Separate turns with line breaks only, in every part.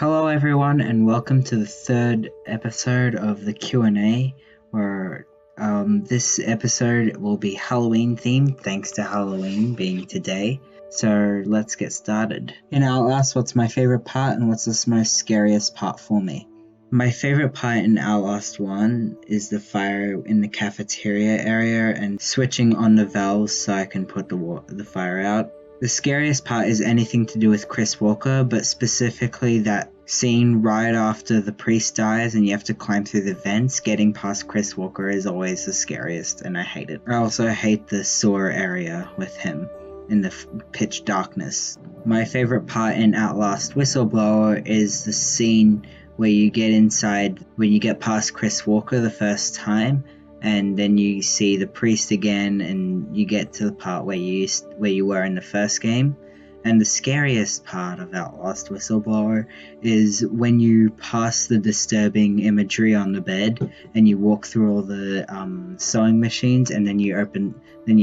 Hello everyone and welcome to the third episode of the Q&A where this episode will be Halloween themed thanks to Halloween being today. So let's get started. And I'll ask what's my favorite part and what's the most scariest part for me. My favorite part in our last one is the fire in the cafeteria area and switching on the valves so I can put the fire out. The scariest part is anything to do with Chris Walker, but specifically that scene right after the priest dies and you have to climb through the vents. Getting past Chris Walker is always the scariest and I hate it. I also hate the sewer area with him in the pitch darkness. My favorite part in Outlast Whistleblower is the scene where you get inside, when you get past Chris Walker the first time, and then you see the priest again, and you get to the part where you were in the first game. And the scariest part of Outlast Whistleblower is when you pass the disturbing imagery on the bed, and you walk through all the sewing machines, and then you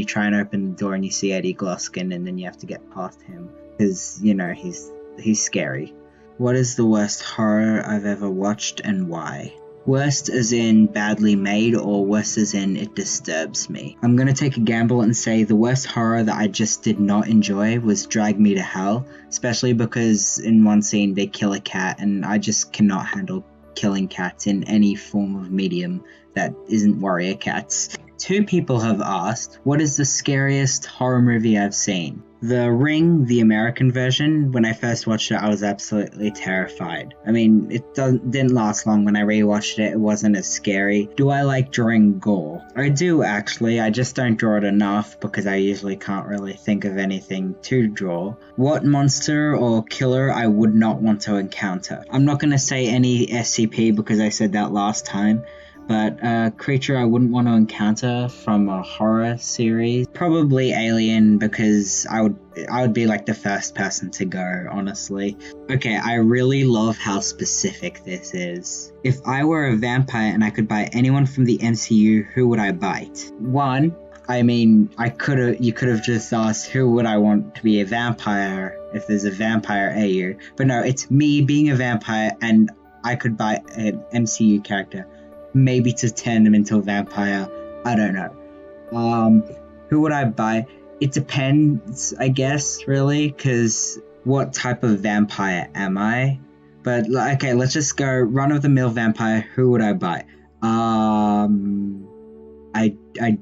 try and open the door, and you see Eddie Gloskin, and then you have to get past him because he's scary. What is the worst horror I've ever watched and why? Worst as in badly made or worst as in it disturbs me? I'm gonna take a gamble and say the worst horror that I just did not enjoy was Drag Me to Hell, especially because in one scene they kill a cat and I just cannot handle killing cats in any form of medium that isn't warrior cats. 2 people have asked, what is the scariest horror movie I've seen? The Ring, the American version, when I first watched it, I was absolutely terrified. I mean, it didn't last long. When I rewatched it, it wasn't as scary. Do I like drawing gore? I do, actually. I just don't draw it enough because I usually can't really think of anything to draw. What monster or killer I would not want to encounter? I'm not going to say any SCP because I said that last time. But a creature I wouldn't want to encounter from a horror series, probably Alien, because I would be like the first person to go, honestly. Okay, I really love how specific this is. If I were a vampire and I could bite anyone from the MCU, who would I bite? One, I mean, you could have just asked who would I want to be a vampire if there's a vampire AU. But no, it's me being a vampire and I could bite an MCU character. Maybe to turn them into a vampire. I don't know. Who would I buy? It depends, I guess, really, because what type of vampire am I? But, okay, let's just go run-of-the-mill vampire. Who would I buy? I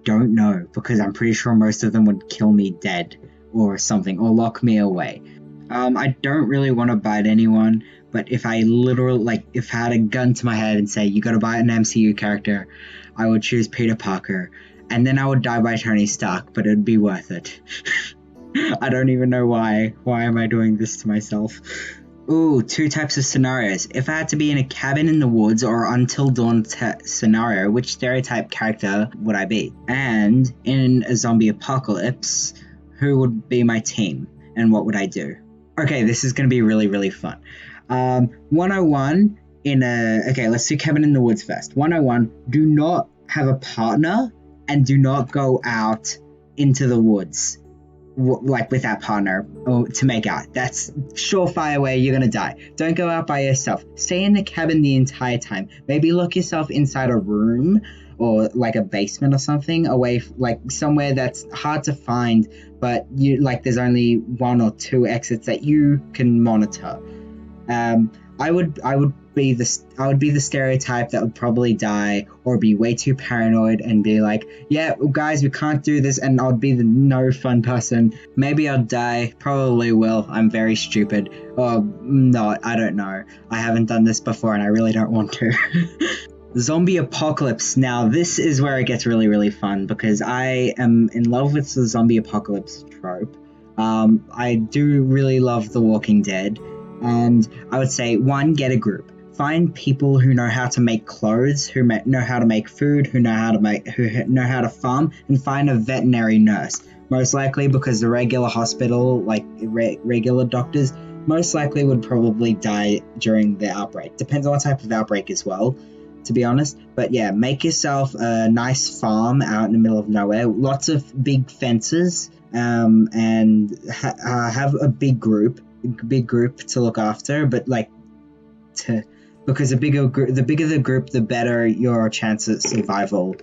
don't know, because I'm pretty sure most of them would kill me dead or something, or lock me away. I don't really want to bite anyone, but if I if I had a gun to my head and say, you gotta bite an MCU character, I would choose Peter Parker, and then I would die by Tony Stark, but it'd be worth it. I don't even know why. Why am I doing this to myself? Ooh, 2 types of scenarios. If I had to be in a cabin in the woods or Until Dawn scenario, which stereotype character would I be? And in a zombie apocalypse, who would be my team, and what would I do? Okay, this is going to be really, really fun. 101 let's do cabin in the woods first. 101, do not have a partner and do not go out into the woods with that partner or to make out. That's surefire way you're going to die. Don't go out by yourself. Stay in the cabin the entire time. Maybe lock yourself inside a room or like a basement or something, away somewhere that's hard to find, but there's only 1 or 2 exits that you can monitor. I would be the stereotype that would probably die or be way too paranoid and be like, yeah, guys, we can't do this, and I'll be the no fun person. Maybe I'll die, probably will. I'm very stupid. Or not, I don't know. I haven't done this before and I really don't want to. Zombie apocalypse. Now, this is where it gets really, really fun because I am in love with the zombie apocalypse trope. I do really love The Walking Dead, and I would say, 1, get a group. Find people who know how to make clothes, who know how to make food, who know how to farm, and find a veterinary nurse. Most likely because the regular hospital, regular doctors, most likely would probably die during the outbreak. Depends on what type of outbreak as well, to be honest. But yeah, make yourself a nice farm out in the middle of nowhere. Lots of big fences, and have a big group to look after, but because the bigger the group, the better your chance at survival.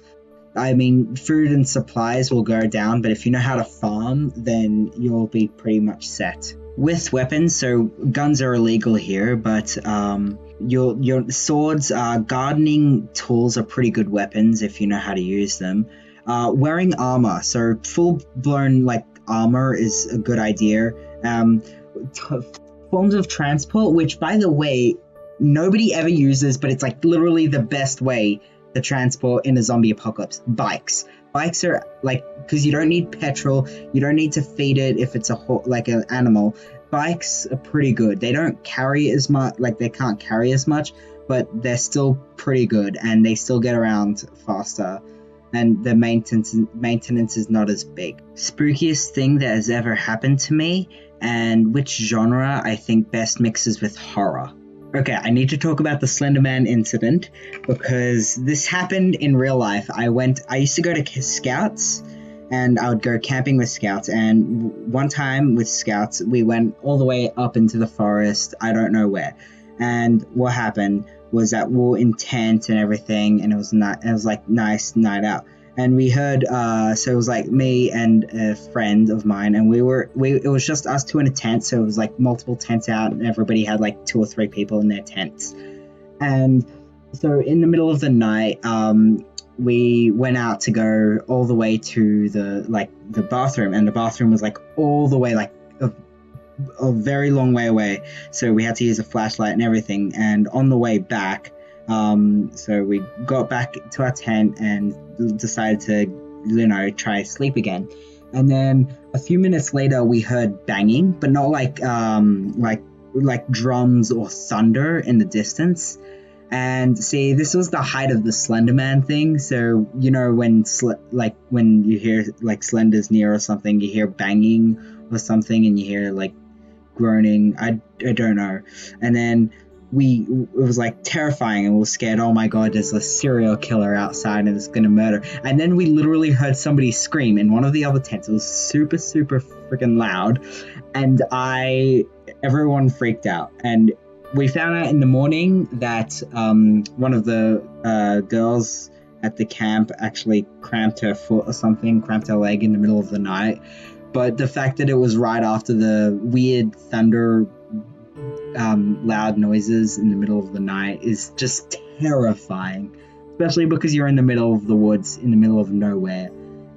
I mean, food and supplies will go down, but if you know how to farm, then you'll be pretty much set. With weapons, so guns are illegal here, but your swords, gardening tools are pretty good weapons if you know how to use them. Wearing armor, so full-blown like armor is a good idea. Forms of transport, which by the way, nobody ever uses, but it's like literally the best way to transport in a zombie apocalypse. Bikes are like, because you don't need petrol, you don't need to feed it if it's like an animal. Bikes are pretty good. They don't carry as much, like they can't carry as much, but they're still pretty good and they still get around faster, and the maintenance is not as big. Spookiest thing that has ever happened to me, and which genre I think best mixes with horror. Okay, I need to talk about the Slenderman incident because this happened in real life. I used to go to Scouts, and I would go camping with Scouts, and one time with Scouts, we went all the way up into the forest, I don't know where, and what happened was that we were in tent and everything, and it was like nice night out. And we heard, so it was like me and a friend of mine, and it was just us two in a tent, so it was like multiple tents out, and everybody had like 2 or 3 people in their tents. And so in the middle of the night, we went out to go all the way to the bathroom, and the bathroom was like all the way, like a very long way away, so we had to use a flashlight and everything. And on the way back, so we got back to our tent and decided to, try to sleep again. And then a few minutes later, we heard banging, but not like drums or thunder in the distance. And see, this was the height of the Slenderman thing. So when you hear like Slender's near or something, you hear banging or something, and you hear like groaning. I don't know. And then it was like terrifying, and we were scared. Oh my god, there's a serial killer outside and it's gonna murder. And then we literally heard somebody scream in one of the other tents. It was super, super freaking loud, and everyone freaked out. And we found out in the morning that one of the girls at the camp actually cramped her foot or something, cramped her leg in the middle of the night. But the fact that it was right after the weird thunder, loud noises in the middle of the night is just terrifying, especially because you're in the middle of the woods, in the middle of nowhere.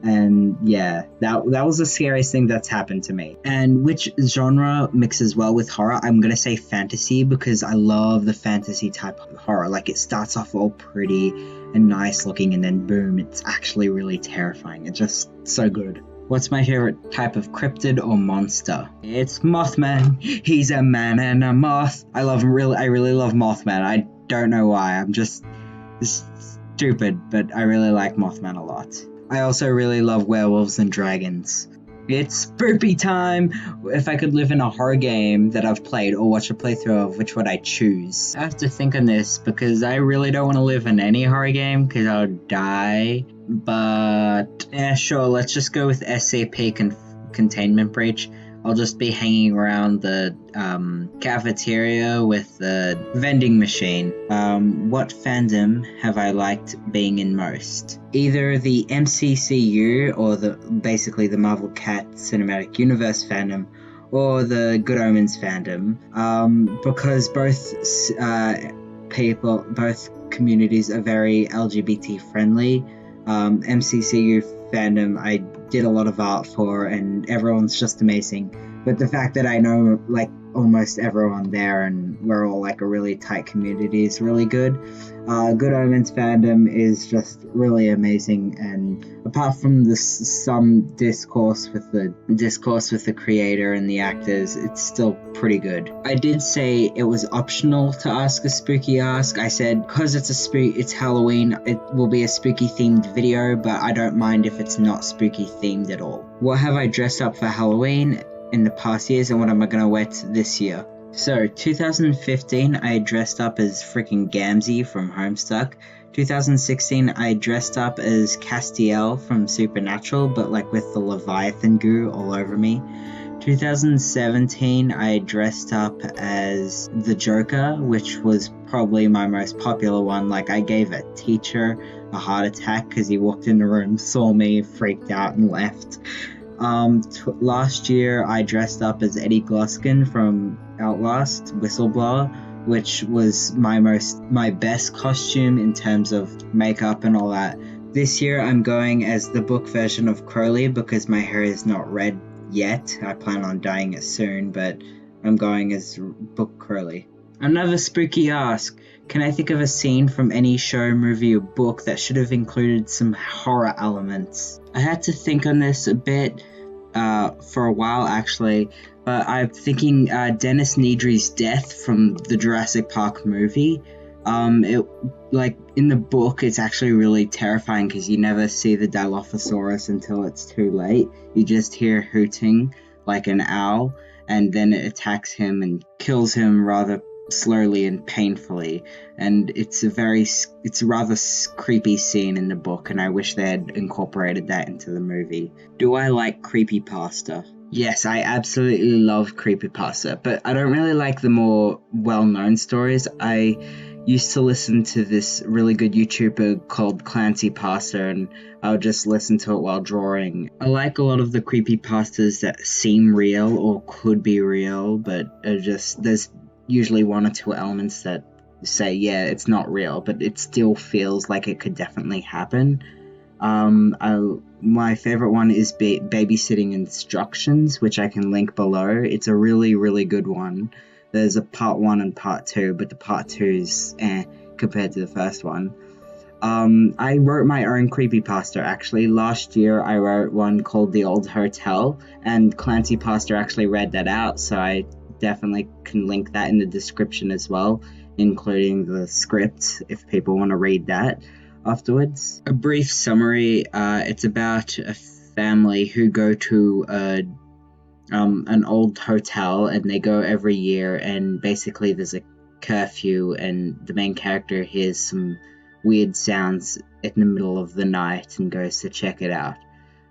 And yeah, that was the scariest thing that's happened to me. And which genre mixes well with horror? I'm gonna say fantasy, because I love the fantasy type of horror. Like, it starts off all pretty and nice looking, and then boom, it's actually really terrifying. It's just so good. What's my favorite type of cryptid or monster? It's Mothman. He's a man and a moth. I really love Mothman. I don't know why. I'm just stupid, but I really like Mothman a lot. I also really love werewolves and dragons. It's Burpee time! If I could live in a horror game that I've played or watch a playthrough of, which would I choose? I have to think on this because I really don't want to live in any horror game because I would die. But yeah, sure, let's just go with SCP Containment Breach. I'll just be hanging around the cafeteria with the vending machine. What fandom have I liked being in most? Either the MCCU or basically the Marvel Cat Cinematic Universe fandom, or the Good Omens fandom, because both communities are very LGBT friendly. MCCU fandom I did a lot of art for, and everyone's just amazing. But the fact that I know like almost everyone there and we're all like a really tight community is really good. Good Omens fandom is just really amazing, and apart from some discourse with the creator and the actors, it's still pretty good. I did say it was optional to ask a spooky ask. I said because it's Halloween, it will be a spooky themed video, but I don't mind if it's not spooky themed at all. What have I dressed up for Halloween in the past years, and what am I gonna wear this year? So, 2015, I dressed up as freaking Gamzee from Homestuck. 2016, I dressed up as Castiel from Supernatural, but like with the Leviathan goo all over me. 2017, I dressed up as the Joker, which was probably my most popular one. Like, I gave a teacher a heart attack because he walked in the room, saw me, freaked out, and left. Last year, I dressed up as Eddie Gluskin from Outlast, Whistleblower, which was my best costume in terms of makeup and all that. This year, I'm going as the book version of Crowley because my hair is not red yet. I plan on dyeing it soon, but I'm going as book Crowley. Another spooky ask. Can I think of a scene from any show, movie, or book that should have included some horror elements? I had to think on this a bit for a while, actually, but I'm thinking Dennis Nedry's death from the Jurassic Park movie. In the book, it's actually really terrifying because you never see the Dilophosaurus until it's too late. You just hear hooting like an owl, and then it attacks him and kills him rather slowly and painfully. And it's a rather creepy scene in the book, and I wish they had incorporated that into the movie. Do I like creepypasta? Yes, I absolutely love creepypasta, but I don't really like the more well-known stories. I used to listen to this really good YouTuber called Clancypasta, and I would just listen to it while drawing. I like a lot of the creepypastas that seem real or could be real, but there's usually one or two elements that say, yeah, it's not real, but it still feels like it could definitely happen. My favorite one is Babysitting Instructions, which I can link below. It's a really, really good one. There's a part 1 and part 2, but the part 2 is compared to the first one. I wrote my own creepypasta, actually. Last year, I wrote one called The Old Hotel, and Clancypasta actually read that out, so I definitely can link that in the description as well, including the script if people want to read that afterwards. A brief summary, it's about a family who go to an old hotel, and they go every year, and basically there's a curfew, and the main character hears some weird sounds in the middle of the night and goes to check it out.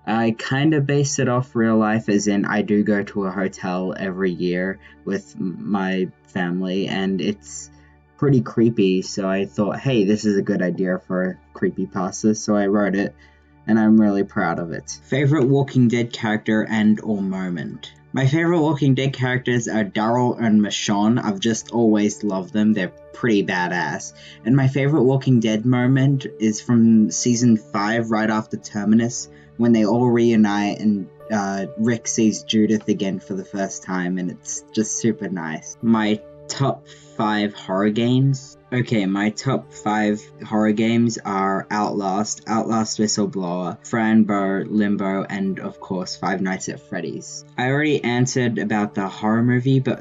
I kind of based it off real life, as in I do go to a hotel every year with my family, and it's pretty creepy, so I thought, hey, this is a good idea for a creepypasta, so I wrote it, and I'm really proud of it. Favorite Walking Dead character and or moment? My favorite Walking Dead characters are Daryl and Michonne. I've just always loved them. They're pretty badass. And my favorite Walking Dead moment is from season 5, right after Terminus, when they all reunite and Rick sees Judith again for the first time, and it's just super nice. My top 5 horror games. Okay, my top 5 horror games are Outlast Whistleblower, Franbo, Limbo, and of course Five Nights at Freddy's. I already answered about the horror movie, but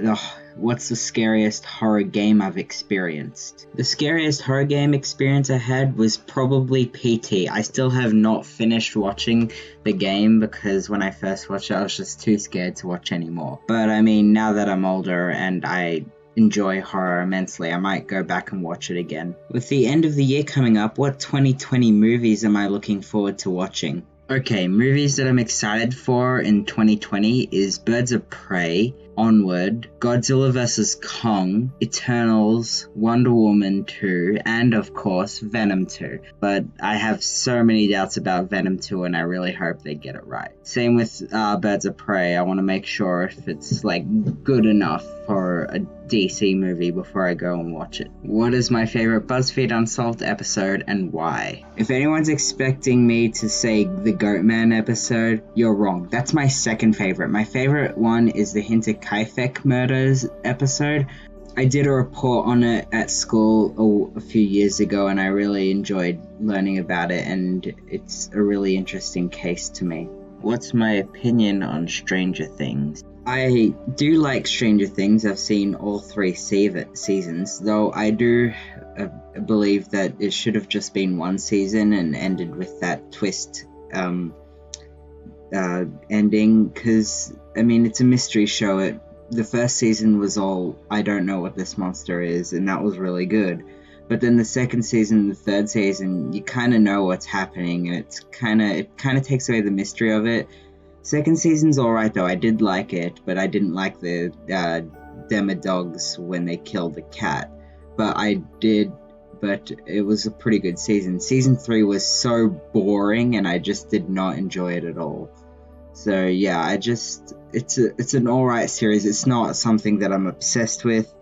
what's the scariest horror game I've experienced? The scariest horror game experience I had was probably PT. I still have not finished watching the game because when I first watched it, I was just too scared to watch anymore. But I mean, now that I'm older and I enjoy horror immensely, I might go back and watch it again. With the end of the year coming up, what 2020 movies am I looking forward to watching? Okay, movies that I'm excited for in 2020 is Birds of Prey, Onward, Godzilla vs. Kong, Eternals, Wonder Woman 2, and of course Venom 2. But I have so many doubts about Venom 2, and I really hope they get it right. Same with Birds of Prey. I want to make sure if it's good enough for a DC movie before I go and watch it. What is my favorite BuzzFeed Unsolved episode and why? If anyone's expecting me to say the Goatman episode, you're wrong. That's my second favorite. My favorite one is the Hinterkaifek murders episode. I did a report on it at school a few years ago, and I really enjoyed learning about it, and it's a really interesting case to me. What's my opinion on Stranger Things? I do like Stranger Things. I've seen all 3 seasons, though I do believe that it should have just been one season and ended with that twist ending, because, I mean, it's a mystery show. The first season was all, I don't know what this monster is, and that was really good. But then the second season and the third season, you kind of know what's happening, and it kind of takes away the mystery of it. Second season's alright though, I did like it, but I didn't like the Demodogs when they killed the cat. But it was a pretty good season. Season 3 was so boring and I just did not enjoy it at all. So yeah, it's an alright series. It's not something that I'm obsessed with.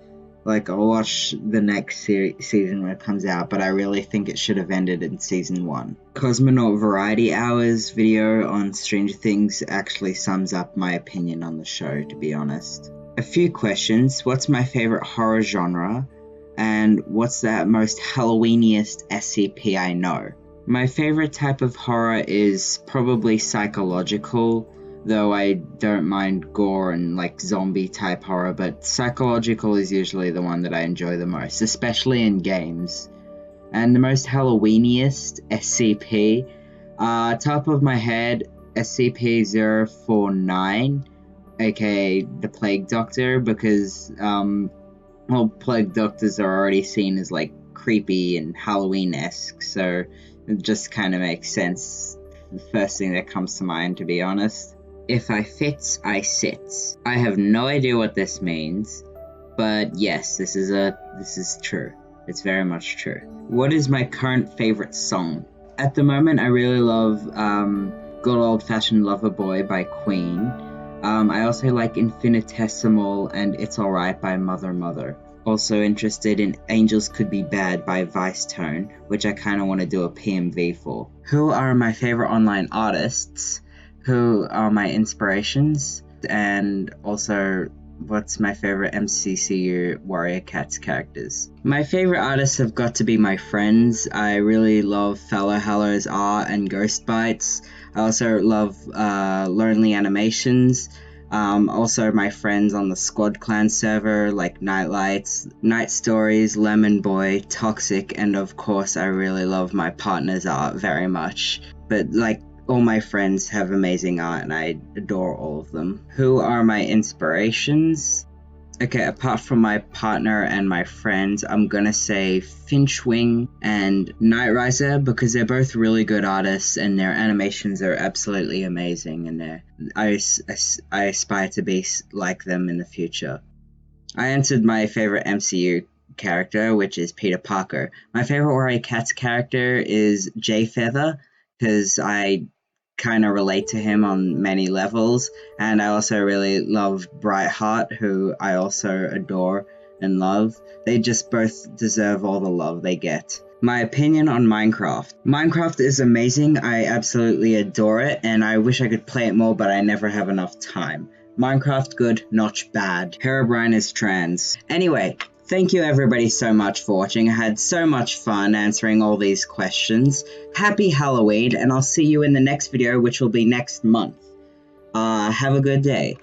Like, I'll watch the next season when it comes out, but I really think it should have ended in season 1. Cosmonaut Variety Hours video on Stranger Things actually sums up my opinion on the show, to be honest. A few questions. What's my favorite horror genre? And what's the most Halloweeniest SCP I know? My favorite type of horror is probably psychological, though I don't mind gore and like zombie type horror, but psychological is usually the one that I enjoy the most, especially in games. And the most Halloweeniest SCP, top of my head, SCP-049, aka the Plague Doctor, because Plague Doctors are already seen as like creepy and Halloween-esque, so it just kind of makes sense. The first thing that comes to mind, to be honest. If I fits, I sits. I have no idea what this means, but yes, this is true. It's very much true. What is my current favorite song? At the moment, I really love Good Old Fashioned Lover Boy by Queen. I also like Infinitesimal and It's Alright by Mother. Also interested in Angels Could Be Bad by Vice Tone, which I kind of want to do a PMV for. Who are my favorite online artists? Who are my inspirations? And also, what's my favorite MCCU Warrior Cats characters? My favorite artists have got to be my friends. I really love Fellow Hallows art and Ghost Bites. I also love Lonely Animations. Also my friends on the SQUADclan server like Nightlights, Night Stories, Lemon Boy, Toxic, and of course I really love my partner's art very much. But like, all my friends have amazing art and I adore all of them. Who are my inspirations? Okay, apart from my partner and my friends, I'm gonna say Finchwing and Nightriser because they're both really good artists and their animations are absolutely amazing, and I aspire to be like them in the future. I answered my favorite MCU character, which is Peter Parker. My favorite Warrior Cats character is Jay Feather, because I kind of relate to him on many levels, and I also really love Brightheart, who I also adore and love. They just both deserve all the love they get. My opinion on Minecraft. Minecraft is amazing, I absolutely adore it, and I wish I could play it more, but I never have enough time. Minecraft good, not bad. Herobrine is trans. Anyway, thank you everybody so much for watching. I had so much fun answering all these questions. Happy Halloween, and I'll see you in the next video, which will be next month. Have a good day.